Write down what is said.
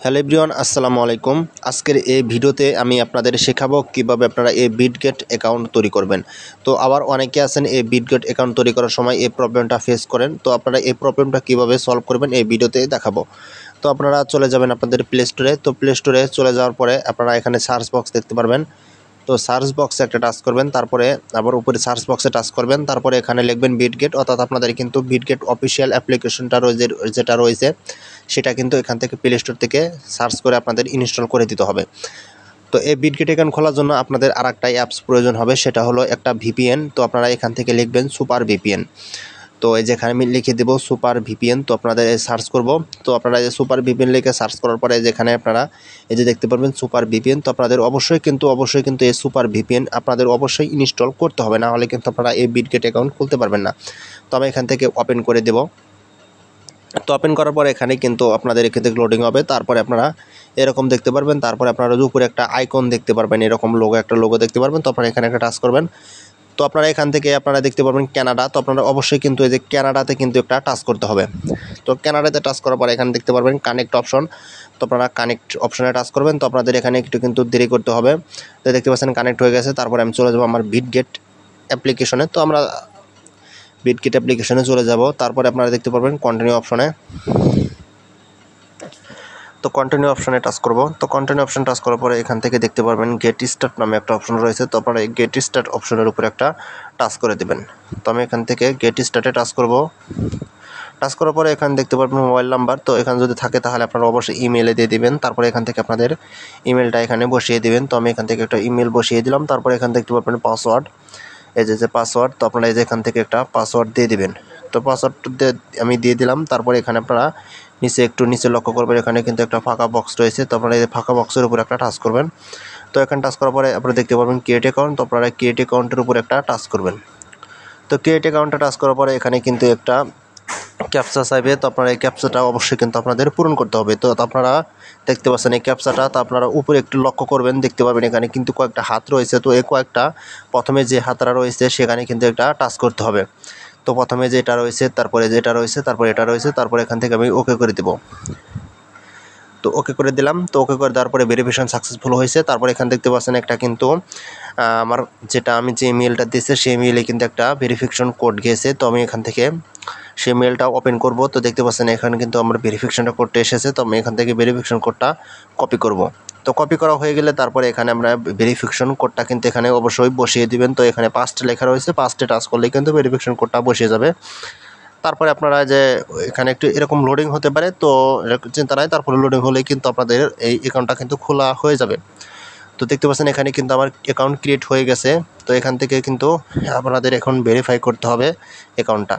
Hello everyone, আসসালামু আলাইকুম। আজকের এই ভিডিওতে আমি আপনাদের শেখাবো কিভাবে আপনারা এই বিটগেট অ্যাকাউন্ট তৈরি করবেন। তো আবার অনেকে আছেন এই বিটগেট অ্যাকাউন্ট তৈরি করার সময় এই প্রবলেমটা ফেস করেন। তো আপনারা এই প্রবলেমটা কিভাবে সলভ করবেন এই ভিডিওতে দেখাবো। তো আপনারা চলে যাবেন আপনাদের প্লে স্টোরে। তো প্লে স্টোরে চলে যাওয়ার পরে আপনারা এখানে সার্চ বক্স দেখতে পারবেন। তো সার্চ বক্সে একটা টাচ করবেন, তারপরে আবার উপরে সার্চ বক্সে টাচ করবেন, তারপরে এখানে লিখবেন বিটগেট, অর্থাৎ আপনাদের কিন্তু বিটগেট অফিসিয়াল অ্যাপ্লিকেশনটা যেটা রয়েছে সেটা কিন্তু এখান থেকে প্লে স্টোর থেকে সার্চ করে আপনাদের ইনস্টল করে দিতে হবে। তো এই বিটগেট অ্যাকাউন্ট খোলার জন্য আপনাদের আরেকটা অ্যাপস প্রয়োজন হবে, সেটা হলো একটা ভিপিএন। তো আপনারা এখান থেকে লিখবেন সুপার ভিপিএন। তো এই যেখানে আমি লিখে দেবো সুপার ভিপিএন, তো আপনাদের সার্চ করব। তো আপনারা এই সুপার ভিপিএন লিখে সার্চ করার পরে যেখানে আপনারা এই যে দেখতে পারবেন সুপার ভিপিএন, তো আপনাদের অবশ্যই কিন্তু এই সুপার ভিপিএন আপনাদের অবশ্যই ইনস্টল করতে হবে, না হলে কিন্তু আপনারা এই বিটগেট অ্যাকাউন্ট খুলতে পারবেন না। তো আমি এখান থেকে ওপেন করে দেব। তো ওপেন করার পরে এখানে কিন্তু আপনাদের এখান থেকে লোডিং হবে, তারপরে আপনারা এরকম দেখতে পারবেন। তারপরে আপনারা উপরে একটা আইকন দেখতে পারবেন, এরকম একটা লোগো দেখতে পারবেন। তো আপনারা এখানে একটা টাচ করবেন। তো আপনারা এখান থেকে আপনারা দেখতে পারবেন কানাডা। তো আপনারা অবশ্যই কিন্তু এই যে কানাডাতে কিন্তু একটা টাচ করতে হবে। তো কানাডাতে টাচ করার পরে এখানে দেখতে পারবেন কানেক্ট অপশন। তো আপনারা কানেক্ট অপশনে টাচ করবেন। তো আপনাদের এখানে একটু কিন্তু দেরি করতে হবে। তো দেখতে পাচ্ছেন কানেক্ট হয়ে গেছে। তারপরে আমি চলে যাবো আমার বিটগেট অ্যাপ্লিকেশনে। তো আমরা বিটগেট অ্যাপ্লিকেশনে চলে যাব। তারপরে আপনারা দেখতে পারবেন কন্টিনিউ অপশনে। তো কন্টিনিউ অপশনে টাচ করব। তো কন্টিনিউ অপশন টাচ করার পরে এখান থেকে দেখতে পারবেন গেট স্টার্ট নামে একটা অপশন রয়েছে। তো আপনারা এই গেট স্টার্ট অপশনের উপরে একটা টাচ করে দেবেন। তো আমি এখান থেকে গেট স্টার্টে টাচ করব। টাচ করার পরে এখানে দেখতে পারবেন মোবাইল নাম্বার। তো এখানে যদি থাকে তাহলে আপনারা অবশ্যই ইমেলে দিয়ে দিবেন। তারপরে এখান থেকে আপনাদের ইমেলটা এখানে বসিয়ে দিবেন। তো আমি এখান থেকে একটা ইমেল বসিয়ে দিলাম। তারপরে এখান দেখতে পারবেন পাসওয়ার্ড, এই যে পাসওয়ার্ড। তো আপনারা এই যে এখান থেকে একটা পাসওয়ার্ড দিয়ে দিবেন। তো পাসওয়ার্ডটা আমি দিয়ে দিলাম। তারপরে এখানে আপনারা নিচে লক্ষ্য করবেন, এখানে কিন্তু একটা ফাঁকা বক্স রয়েছে। তো আপনারা এই ফাঁকা বক্সের উপর একটা টাচ করবেন। তো এখানে টাচ করার পরে আপনারা দেখতে পারবেন ক্রিয়েট অ্যাকাউন্ট। তো আপনারা ক্রিয়েট অ্যাকাউন্টের উপর একটা টাচ করবেন। তো ক্রিয়েট অ্যাকাউন্টটা টাচ করার পরে এখানে কিন্তু একটা ক্যাপচা চাইবে। তো আপনারা এই ক্যাপচাটা অবশ্যই কিন্তু আপনাদের পূরণ করতে হবে। তো আপনারা দেখতে পাচ্ছেন এই ক্যাপচাটা, তো আপনারা উপরে একটু লক্ষ্য করবেন, দেখতে পাবেন এখানে কিন্তু কয়েকটা হাত রয়েছে। তো এই কয়েকটা প্রথমে যে হাতটা রয়েছে সেখানে কিন্তু একটা টাচ করতে হবে। তো প্রথমে যেটা রয়েছে, তারপরে যেটা রয়েছে, তারপরে এটা রয়েছে, তারপরে এখান থেকে আমি ওকে করে দেব। তো ওকে করে দিলাম। তো ওকে করে দেওয়ার পরে ভেরিফিকেশন সাকসেসফুল হয়েছে। তারপরে এখানে দেখতে পাচ্ছেন একটা কিন্তু আমার আমি যে ইমেলটা দিয়েছি সেই ইমেলে কিন্তু একটা ভেরিফিকেশন কোড গিয়েছে। তো আমি এখান থেকে সেই মেলটা ওপেন করব। তো দেখতে পাচ্ছেন এখানে কিন্তু আমার ভেরিফিকেশনটা কোডটা এসেছে। তো আমি এখান থেকে ভেরিফিকেশন কোডটা কপি করব। তো কপি করা হয়ে গেলে তারপরে এখানে আমরা ভেরিফিকেশন কোডটা কিন্তু এখানে অবশ্যই বসিয়ে দিবেন। তো এখানে 5টা লেখা রয়েছে, 5টে টাচ করলেই কিন্তু ভেরিফিকেশন কোডটা বসিয়ে যাবে। তারপরে আপনারা যে এখানে একটু এরকম লোডিং হতে পারে, তো চিন্তা নাই, তারপরে লোডিং হলেই কিন্তু আপনাদের এই অ্যাকাউন্টটা কিন্তু খোলা হয়ে যাবে। তো দেখতে পাচ্ছেন এখানে কিন্তু আমার অ্যাকাউন্ট ক্রিয়েট হয়ে গেছে। তো এখান থেকে কিন্তু আপনাদের এখন ভেরিফাই করতে হবে অ্যাকাউন্টটা।